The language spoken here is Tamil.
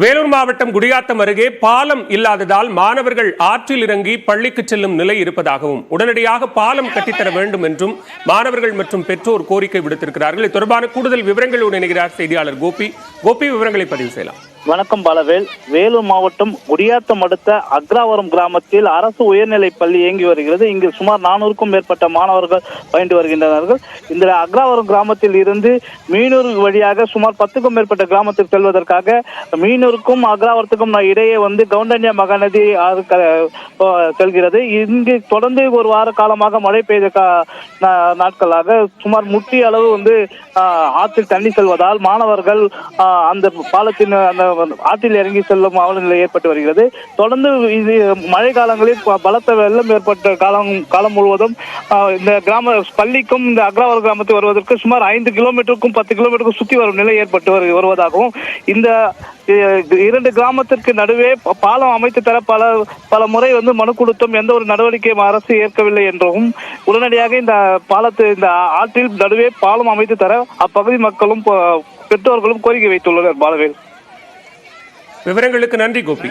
வேலூர் மாவட்டம் குடியாத்தம் அருகே பாலம் இல்லாததால் மாணவர்கள் ஆற்றில் இறங்கி பள்ளிக்கு செல்லும் நிலை இருப்பதாகவும் உடனடியாக பாலம் கட்டித்தர வேண்டும் என்றும் மாணவர்கள் மற்றும் பெற்றோர் கோரிக்கை விடுத்திருக்கிறார்கள். இது தொடர்பான கூடுதல் விவரங்களோடு இணைகிறார் செய்தியாளர் கோபி. விவரங்களை பதிவு செய்யலாம். வணக்கம் பாலவேல். வேலூர் மாவட்டம் குடியாத்தம் அடுத்த அக்ராவரம் கிராமத்தில் அரசு உயர்நிலை பள்ளி இயங்கி வருகிறது. இங்கு சுமார் 400க்கும் மேற்பட்ட மாணவர்கள் பயின்று வருகின்றனர். இந்த அக்ராவரம் கிராமத்தில் இருந்து மீனூர் வழியாக சுமார் 10க்கும் மேற்பட்ட கிராமத்தில் செல்வதற்காக மீனூருக்கும் அக்ராவரத்துக்கும் இடையே கவுண்டன்யா மகாநதி செல்கிறது. இங்கு தொடர்ந்து ஒரு வார காலமாக மழை பெய்த நாட்களாக சுமார் முட்டி அளவு ஆற்றில் தண்ணி செல்வதால் மாணவர்கள் அந்த பாலத்தின் ஆற்றில் இறங்கி செல்லும் அவல நிலை ஏற்பட்டு வருகிறது. தொடர்ந்து இது மழை காலங்களில் பலத்த வெள்ளம் ஏற்பட்ட காலம் முழுவதும் இந்த கிராம பள்ளிக்கும் இந்த அக்ராவரம் கிராமத்தில் வருவதற்கு சுமார் 5 கிலோமீட்டருக்கும் 10 கிலோமீட்டருக்கும் சுற்றி வரும் நிலை ஏற்பட்டு வருவதாகவும் இந்த 2 கிராமத்திற்கு நடுவே பாலம் அமைத்து தர பல முறை மனு கொடுத்தும் எந்த ஒரு நடவடிக்கையும் அரசு ஏற்கவில்லை என்றும் உடனடியாக இந்த ஆற்றில் நடுவே பாலம் அமைத்து தர அப்பகுதி மக்களும் பெற்றோர்களும் கோரிக்கை வைத்துள்ளனர். பாலவேல், விவரங்களுக்கு நன்றி கோபி.